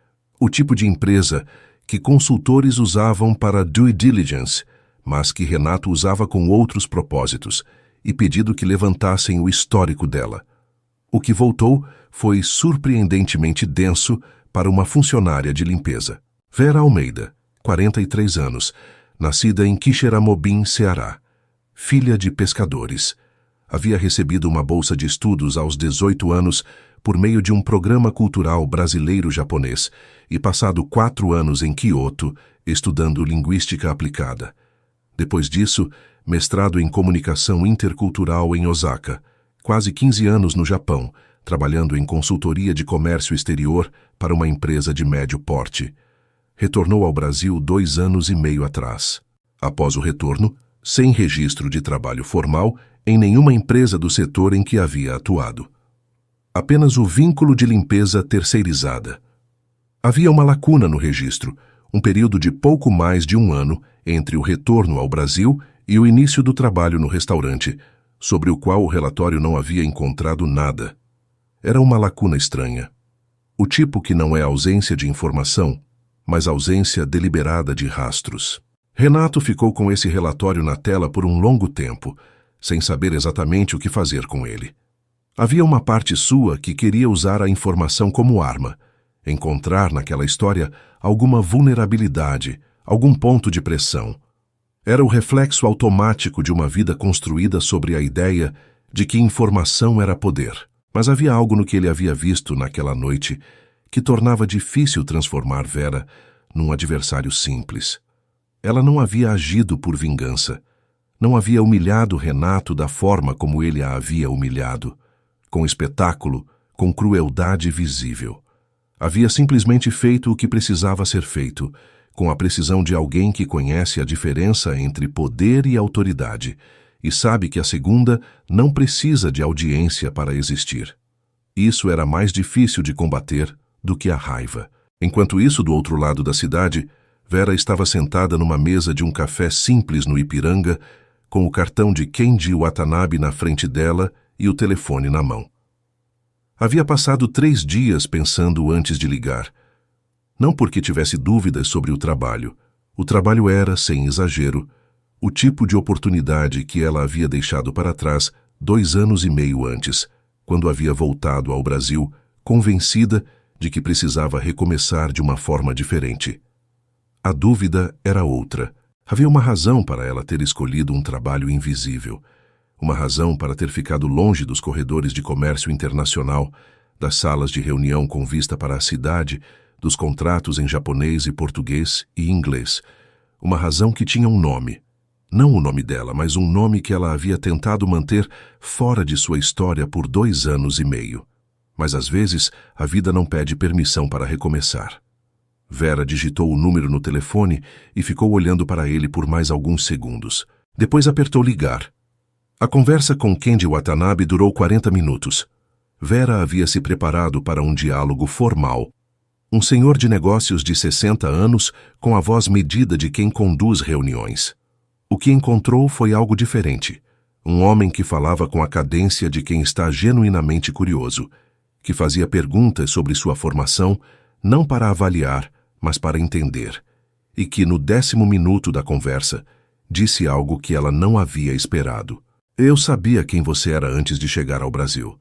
o tipo de empresa que consultores usavam para due diligence, mas que Renato usava com outros propósitos, e pedido que levantassem o histórico dela. O que voltou foi surpreendentemente denso para uma funcionária de limpeza. Vera Almeida, 43 anos, nascida em Quixeramobim, Ceará, filha de pescadores. Havia recebido uma bolsa de estudos aos 18 anos por meio de um programa cultural brasileiro-japonês e passado 4 anos em Kyoto estudando linguística aplicada. Depois disso, mestrado em comunicação intercultural em Osaka, quase 15 anos no Japão, trabalhando em consultoria de comércio exterior para uma empresa de médio porte. Retornou ao Brasil 2 anos e meio atrás. Após o retorno, sem registro de trabalho formal em nenhuma empresa do setor em que havia atuado. Apenas o vínculo de limpeza terceirizada. Havia uma lacuna no registro, um período de pouco mais de 1 ano entre o retorno ao Brasil e o início do trabalho no restaurante, sobre o qual o relatório não havia encontrado nada. Era uma lacuna estranha. O tipo que não é ausência de informação, mas ausência deliberada de rastros. Renato ficou com esse relatório na tela por um longo tempo, sem saber exatamente o que fazer com ele. Havia uma parte sua que queria usar a informação como arma, encontrar naquela história alguma vulnerabilidade, algum ponto de pressão. Era o reflexo automático de uma vida construída sobre a ideia de que informação era poder. Mas havia algo no que ele havia visto naquela noite que tornava difícil transformar Vera num adversário simples. Ela não havia agido por vingança. Não havia humilhado Renato da forma como ele a havia humilhado, com espetáculo, com crueldade visível. Havia simplesmente feito o que precisava ser feito, com a precisão de alguém que conhece a diferença entre poder e autoridade, e sabe que a segunda não precisa de audiência para existir. Isso era mais difícil de combater do que a raiva. Enquanto isso, do outro lado da cidade, Vera estava sentada numa mesa de um café simples no Ipiranga, com o cartão de Kenji Watanabe na frente dela e o telefone na mão. Havia passado 3 dias pensando antes de ligar. Não porque tivesse dúvidas sobre o trabalho. O trabalho era, sem exagero, o tipo de oportunidade que ela havia deixado para trás 2 anos e meio antes, quando havia voltado ao Brasil, convencida de que precisava recomeçar de uma forma diferente. A dúvida era outra. Havia uma razão para ela ter escolhido um trabalho invisível. Uma razão para ter ficado longe dos corredores de comércio internacional, das salas de reunião com vista para a cidade, dos contratos em japonês e português e inglês. Uma razão que tinha um nome. Não o nome dela, mas um nome que ela havia tentado manter fora de sua história por 2 anos e meio. Mas às vezes a vida não pede permissão para recomeçar. Vera digitou o número no telefone e ficou olhando para ele por mais alguns segundos. Depois apertou ligar. A conversa com Kenji Watanabe durou 40 minutos. Vera havia se preparado para um diálogo formal. Um senhor de negócios de 60 anos com a voz medida de quem conduz reuniões. O que encontrou foi algo diferente. Um homem que falava com a cadência de quem está genuinamente curioso, que fazia perguntas sobre sua formação, não para avaliar, mas para entender, e que no 10º minuto da conversa disse algo que ela não havia esperado. Eu sabia quem você era antes de chegar ao Brasil.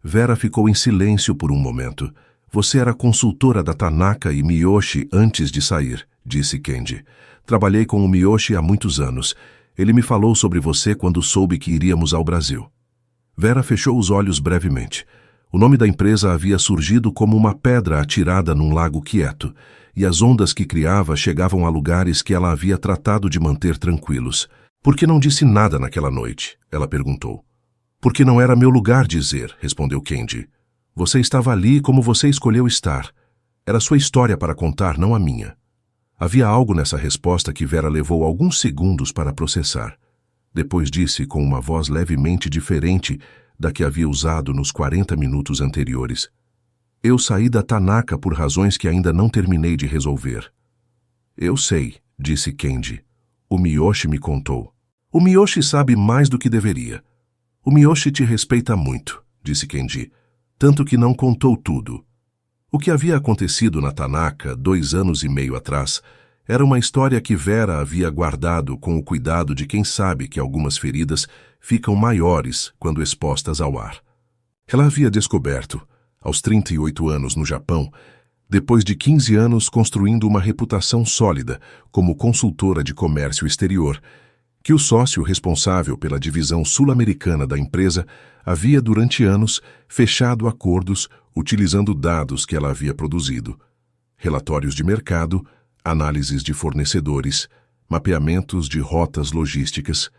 Vera ficou em silêncio por um momento. Você era consultora da Tanaka e Miyoshi antes de sair, disse Kenji. Trabalhei com o Miyoshi há muitos anos. Ele me falou sobre você quando soube que iríamos ao Brasil. Vera fechou os olhos brevemente. O nome da empresa havia surgido como uma pedra atirada num lago quieto, e as ondas que criava chegavam a lugares que ela havia tratado de manter tranquilos. Por que não disse nada naquela noite? Ela perguntou. Porque não era meu lugar dizer, respondeu Kenji. Você estava ali como você escolheu estar. Era sua história para contar, não a minha. Havia algo nessa resposta que Vera levou alguns segundos para processar. Depois disse com uma voz levemente diferente da que havia usado nos 40 minutos anteriores. Eu saí da Tanaka por razões que ainda não terminei de resolver. Eu sei, disse Kenji. O Miyoshi me contou. O Miyoshi sabe mais do que deveria. O Miyoshi te respeita muito, disse Kenji, tanto que não contou tudo. O que havia acontecido na Tanaka 2 anos e meio atrás era uma história que Vera havia guardado com o cuidado de quem sabe que algumas feridas ficam maiores quando expostas ao ar. Ela havia descoberto, aos 38 anos no Japão, depois de 15 anos construindo uma reputação sólida como consultora de comércio exterior, que o sócio responsável pela divisão sul-americana da empresa havia durante anos fechado acordos utilizando dados que ela havia produzido, relatórios de mercado, análises de fornecedores, mapeamentos de rotas logísticas,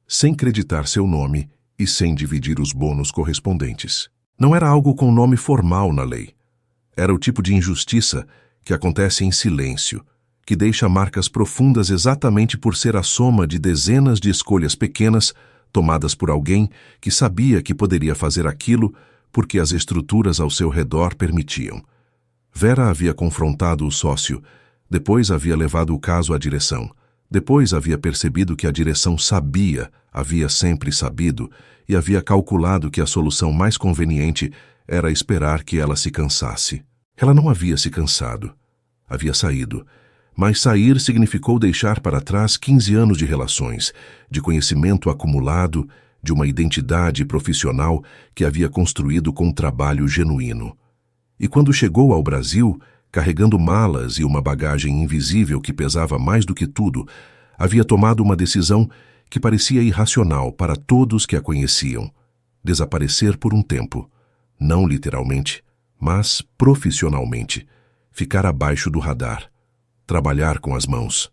sem creditar seu nome e sem dividir os bônus correspondentes. Não era algo com nome formal na lei. Era o tipo de injustiça que acontece em silêncio, que deixa marcas profundas exatamente por ser a soma de dezenas de escolhas pequenas tomadas por alguém que sabia que poderia fazer aquilo porque as estruturas ao seu redor permitiam. Vera havia confrontado o sócio, depois havia levado o caso à direção, depois havia percebido que a direção sabia, havia sempre sabido, e havia calculado que a solução mais conveniente era esperar que ela se cansasse. Ela não havia se cansado. Havia saído. Mas sair significou deixar para trás 15 anos de relações, de conhecimento acumulado, de uma identidade profissional que havia construído com trabalho genuíno. E quando chegou ao Brasil, carregando malas e uma bagagem invisível que pesava mais do que tudo, havia tomado uma decisão que parecia irracional para todos que a conheciam: desaparecer por um tempo, não literalmente, mas profissionalmente, ficar abaixo do radar, trabalhar com as mãos,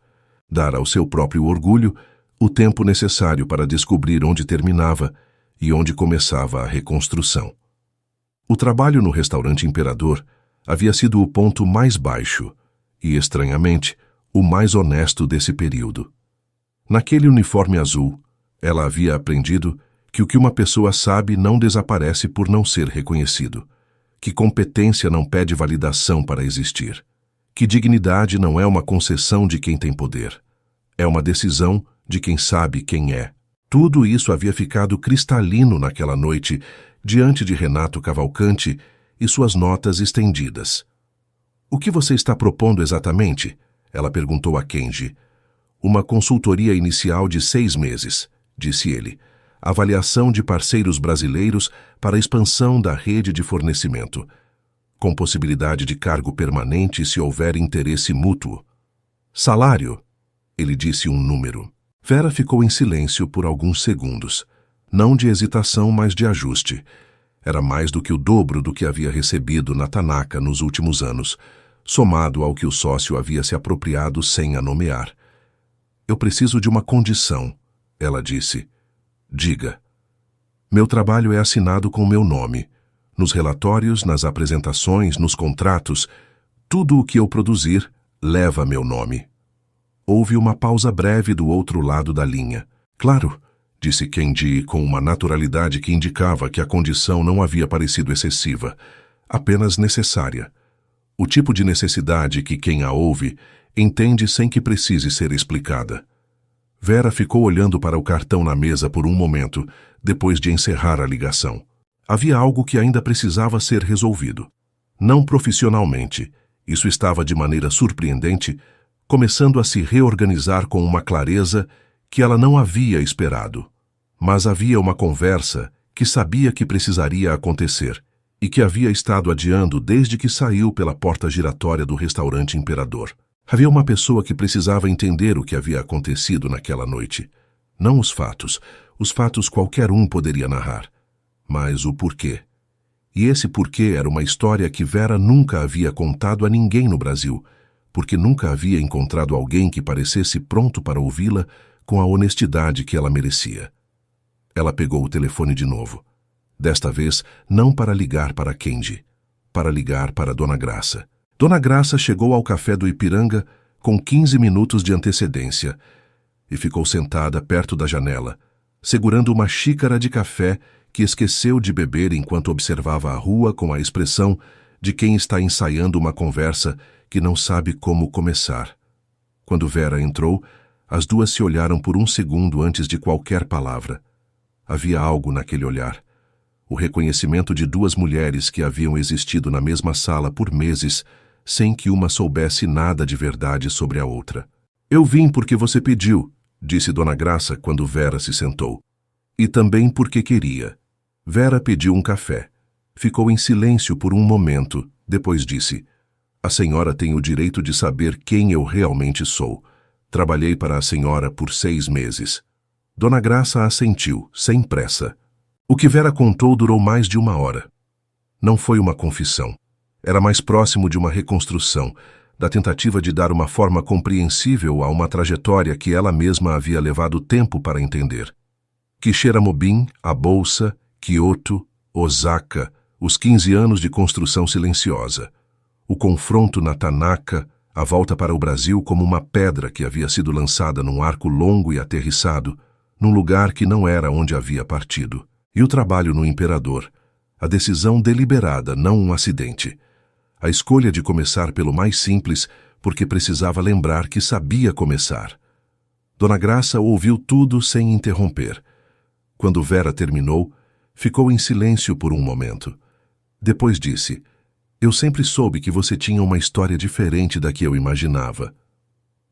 dar ao seu próprio orgulho o tempo necessário para descobrir onde terminava e onde começava a reconstrução. O trabalho no restaurante Imperador havia sido o ponto mais baixo e, estranhamente, o mais honesto desse período. Naquele uniforme azul, ela havia aprendido que o que uma pessoa sabe não desaparece por não ser reconhecido, que competência não pede validação para existir, que dignidade não é uma concessão de quem tem poder, é uma decisão de quem sabe quem é. Tudo isso havia ficado cristalino naquela noite, diante de Renato Cavalcante e suas notas estendidas. O que você está propondo exatamente? Ela perguntou a Kenji. Uma consultoria inicial de 6 meses, disse ele. Avaliação de parceiros brasileiros para a expansão da rede de fornecimento, com possibilidade de cargo permanente se houver interesse mútuo. Salário? Ele disse um número. Vera ficou em silêncio por alguns segundos. Não de hesitação, mas de ajuste. Era mais do que o dobro do que havia recebido na Tanaka nos últimos anos, somado ao que o sócio havia se apropriado sem a nomear. Eu preciso de uma condição, ela disse. Diga. Meu trabalho é assinado com meu nome. Nos relatórios, nas apresentações, nos contratos, tudo o que eu produzir leva meu nome. Houve uma pausa breve do outro lado da linha. Claro, disse Kendi com uma naturalidade que indicava que a condição não havia parecido excessiva, apenas necessária. O tipo de necessidade que quem a ouve entende sem que precise ser explicada. Vera ficou olhando para o cartão na mesa por um momento, depois de encerrar a ligação. Havia algo que ainda precisava ser resolvido. Não profissionalmente. Isso estava de maneira surpreendente, começando a se reorganizar com uma clareza que ela não havia esperado. Mas havia uma conversa que sabia que precisaria acontecer e que havia estado adiando desde que saiu pela porta giratória do restaurante Imperador. Havia uma pessoa que precisava entender o que havia acontecido naquela noite. Não os fatos. Os fatos qualquer um poderia narrar. Mas o porquê. E esse porquê era uma história que Vera nunca havia contado a ninguém no Brasil, porque nunca havia encontrado alguém que parecesse pronto para ouvi-la com a honestidade que ela merecia. Ela pegou o telefone de novo. Desta vez, não para ligar para Kendi, para ligar para Dona Graça. Dona Graça chegou ao café do Ipiranga com 15 minutos de antecedência e ficou sentada perto da janela, segurando uma xícara de café que esqueceu de beber enquanto observava a rua com a expressão de quem está ensaiando uma conversa que não sabe como começar. Quando Vera entrou, as duas se olharam por um segundo antes de qualquer palavra. Havia algo naquele olhar. O reconhecimento de duas mulheres que haviam existido na mesma sala por meses, sem que uma soubesse nada de verdade sobre a outra. Eu vim porque você pediu, disse Dona Graça quando Vera se sentou. E também porque queria. Vera pediu um café. Ficou em silêncio por um momento, depois disse: A senhora tem o direito de saber quem eu realmente sou. Trabalhei para a senhora por 6 meses. Dona Graça assentiu, sem pressa. O que Vera contou durou mais de 1 hora. Não foi uma confissão. Era mais próximo de uma reconstrução, da tentativa de dar uma forma compreensível a uma trajetória que ela mesma havia levado tempo para entender. Quixeramobim, a Bolsa, Kyoto, Osaka, os 15 anos de construção silenciosa. O confronto na Tanaka, a volta para o Brasil como uma pedra que havia sido lançada num arco longo e aterrissado, num lugar que não era onde havia partido. E o trabalho no Imperador, a decisão deliberada, não um acidente. A escolha de começar pelo mais simples, porque precisava lembrar que sabia começar. Dona Graça ouviu tudo sem interromper. Quando Vera terminou, ficou em silêncio por um momento. Depois disse: Eu sempre soube que você tinha uma história diferente da que eu imaginava.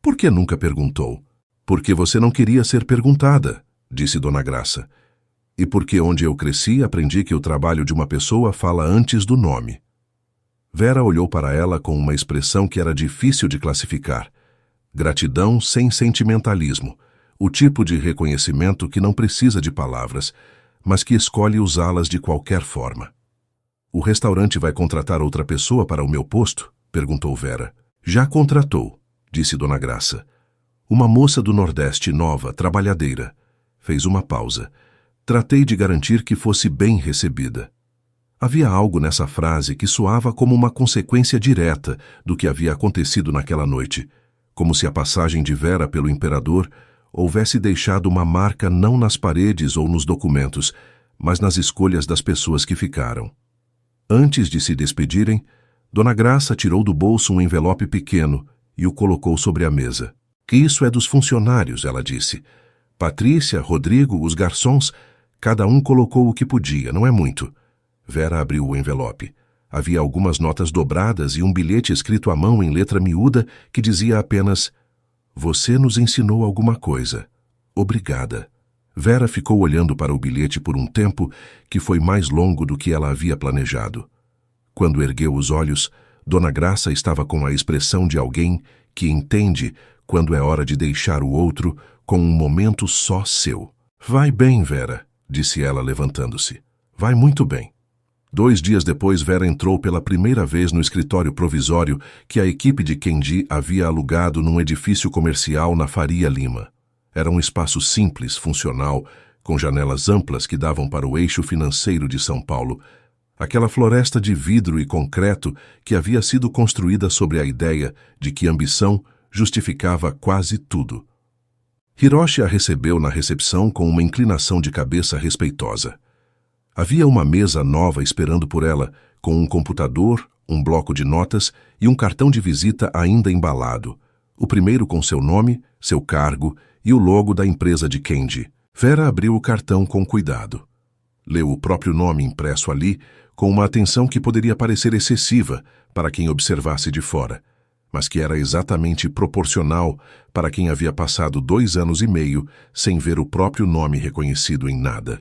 Por que nunca perguntou? Porque você não queria ser perguntada, disse Dona Graça. E porque onde eu cresci aprendi que o trabalho de uma pessoa fala antes do nome. Vera olhou para ela com uma expressão que era difícil de classificar. Gratidão sem sentimentalismo, o tipo de reconhecimento que não precisa de palavras, mas que escolhe usá-las de qualquer forma. O restaurante vai contratar outra pessoa para o meu posto? Perguntou Vera. Já contratou, disse Dona Graça. Uma moça do Nordeste nova, trabalhadeira. Fez uma pausa. Tratei de garantir que fosse bem recebida. Havia algo nessa frase que soava como uma consequência direta do que havia acontecido naquela noite, como se a passagem de Vera pelo Imperador houvesse deixado uma marca não nas paredes ou nos documentos, mas nas escolhas das pessoas que ficaram. Antes de se despedirem, Dona Graça tirou do bolso um envelope pequeno e o colocou sobre a mesa. Que isso é dos funcionários, ela disse. Patrícia, Rodrigo, os garçons, cada um colocou o que podia, não é muito. Vera abriu o envelope. Havia algumas notas dobradas e um bilhete escrito à mão em letra miúda que dizia apenas: Você nos ensinou alguma coisa. Obrigada. Vera ficou olhando para o bilhete por um tempo que foi mais longo do que ela havia planejado. Quando ergueu os olhos, Dona Graça estava com a expressão de alguém que entende quando é hora de deixar o outro com um momento só seu. Vai bem, Vera, disse ela levantando-se. Vai muito bem. 2 dias depois, Vera entrou pela primeira vez no escritório provisório que a equipe de Kendi havia alugado num edifício comercial na Faria Lima. Era um espaço simples, funcional, com janelas amplas que davam para o eixo financeiro de São Paulo, aquela floresta de vidro e concreto que havia sido construída sobre a ideia de que ambição justificava quase tudo. Hiroshi a recebeu na recepção com uma inclinação de cabeça respeitosa. Havia uma mesa nova esperando por ela, com um computador, um bloco de notas e um cartão de visita ainda embalado, o primeiro com seu nome, seu cargo e o logo da empresa de Kenji. Vera abriu o cartão com cuidado. Leu o próprio nome impresso ali, com uma atenção que poderia parecer excessiva para quem observasse de fora, mas que era exatamente proporcional para quem havia passado 2 anos e meio sem ver o próprio nome reconhecido em nada.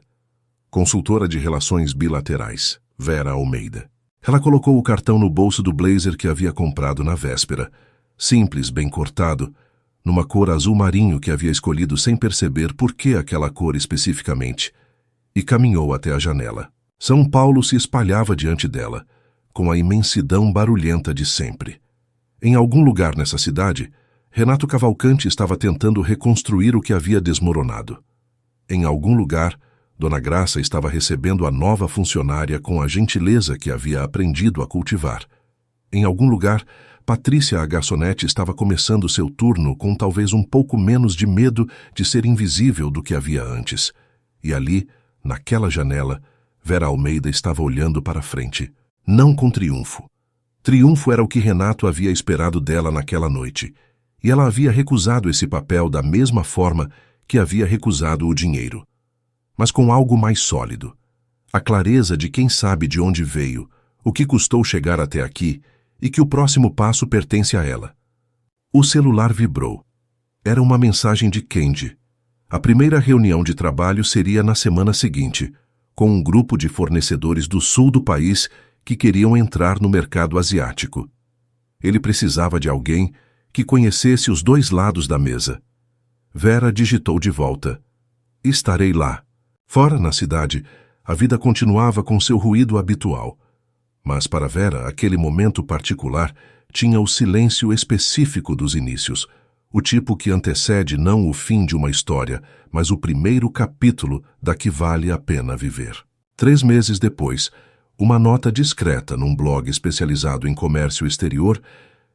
Consultora de Relações Bilaterais, Vera Almeida. Ela colocou o cartão no bolso do blazer que havia comprado na véspera, simples, bem cortado, numa cor azul marinho que havia escolhido sem perceber por que aquela cor especificamente, e caminhou até a janela. São Paulo se espalhava diante dela, com a imensidão barulhenta de sempre. Em algum lugar nessa cidade, Renato Cavalcanti estava tentando reconstruir o que havia desmoronado. Em algum lugar, Dona Graça estava recebendo a nova funcionária com a gentileza que havia aprendido a cultivar. Em algum lugar, Patrícia, a garçonete, estava começando seu turno com talvez um pouco menos de medo de ser invisível do que havia antes. E ali, naquela janela, Vera Almeida estava olhando para frente, não com triunfo. Triunfo era o que Renato havia esperado dela naquela noite, e ela havia recusado esse papel da mesma forma que havia recusado o dinheiro. Mas com algo mais sólido. A clareza de quem sabe de onde veio, o que custou chegar até aqui e que o próximo passo pertence a ela. O celular vibrou. Era uma mensagem de Kenji. A primeira reunião de trabalho seria na semana seguinte, com um grupo de fornecedores do sul do país que queriam entrar no mercado asiático. Ele precisava de alguém que conhecesse os 2 lados da mesa. Vera digitou de volta. Estarei lá. Fora, na cidade, a vida continuava com seu ruído habitual. Mas para Vera, aquele momento particular tinha o silêncio específico dos inícios, o tipo que antecede não o fim de uma história, mas o primeiro capítulo da que vale a pena viver. 3 meses depois, uma nota discreta num blog especializado em comércio exterior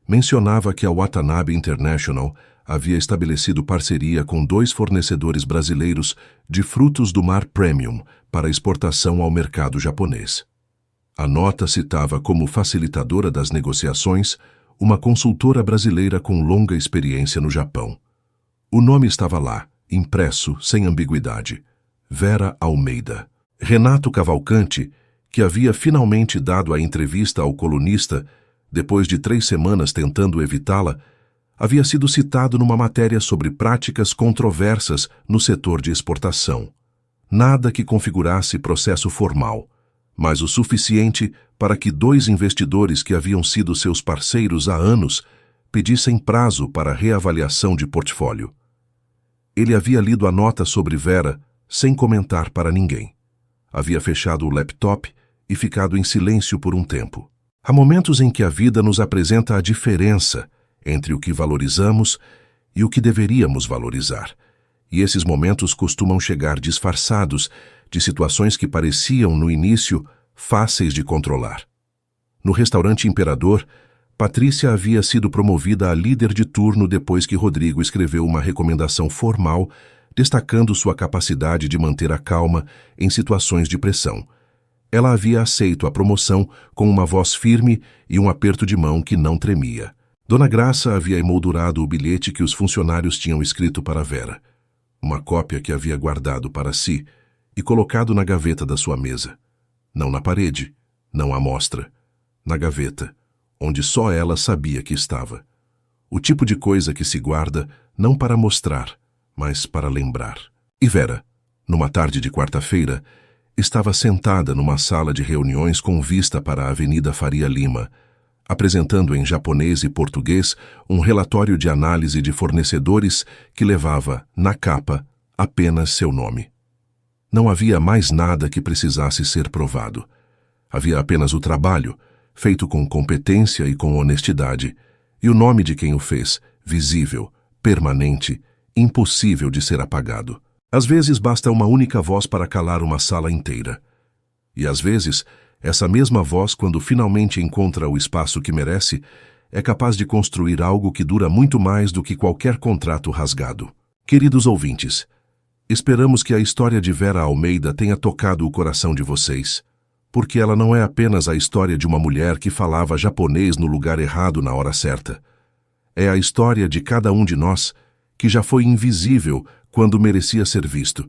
mencionava que a Watanabe International havia estabelecido parceria com 2 fornecedores brasileiros de frutos do mar premium para exportação ao mercado japonês. A nota citava como facilitadora das negociações uma consultora brasileira com longa experiência no Japão. O nome estava lá, impresso, sem ambiguidade. Vera Almeida. Renato Cavalcanti, que havia finalmente dado a entrevista ao colunista, depois de 3 semanas tentando evitá-la, havia sido citado numa matéria sobre práticas controversas no setor de exportação. Nada que configurasse processo formal, mas o suficiente para que 2 investidores que haviam sido seus parceiros há anos pedissem prazo para reavaliação de portfólio. Ele havia lido a nota sobre Vera sem comentar para ninguém. Havia fechado o laptop e ficado em silêncio por um tempo. Há momentos em que a vida nos apresenta a diferença entre o que valorizamos e o que deveríamos valorizar. E esses momentos costumam chegar disfarçados de situações que pareciam, no início, fáceis de controlar. No restaurante Imperador, Patrícia havia sido promovida a líder de turno depois que Rodrigo escreveu uma recomendação formal destacando sua capacidade de manter a calma em situações de pressão. Ela havia aceito a promoção com uma voz firme e um aperto de mão que não tremia. Dona Graça havia emoldurado o bilhete que os funcionários tinham escrito para Vera, uma cópia que havia guardado para si e colocado na gaveta da sua mesa. Não na parede, não à mostra, na gaveta, onde só ela sabia que estava. O tipo de coisa que se guarda não para mostrar, mas para lembrar. E Vera, numa tarde de quarta-feira, estava sentada numa sala de reuniões com vista para a Avenida Faria Lima, apresentando em japonês e português um relatório de análise de fornecedores que levava, na capa, apenas seu nome. Não havia mais nada que precisasse ser provado. Havia apenas o trabalho, feito com competência e com honestidade, e o nome de quem o fez, visível, permanente impossível de ser apagado. Às vezes basta uma única voz para calar uma sala inteira. E às vezes, essa mesma voz, quando finalmente encontra o espaço que merece, é capaz de construir algo que dura muito mais do que qualquer contrato rasgado. Queridos ouvintes, esperamos que a história de Vera Almeida tenha tocado o coração de vocês, porque ela não é apenas a história de uma mulher que falava japonês no lugar errado na hora certa. É a história de cada um de nós que já foi invisível quando merecia ser visto,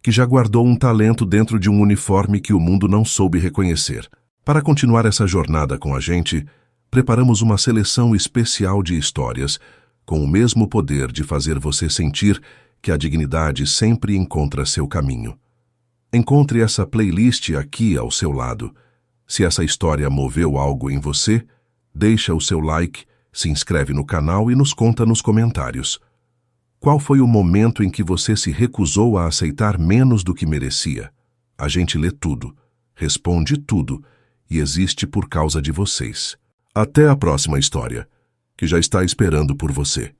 que já guardou um talento dentro de um uniforme que o mundo não soube reconhecer. Para continuar essa jornada com a gente, preparamos uma seleção especial de histórias com o mesmo poder de fazer você sentir que a dignidade sempre encontra seu caminho. Encontre essa playlist aqui ao seu lado. Se essa história moveu algo em você, deixa o seu like, se inscreve no canal e nos conta nos comentários. Qual foi o momento em que você se recusou a aceitar menos do que merecia? A gente lê tudo, responde tudo e existe por causa de vocês. Até a próxima história, que já está esperando por você.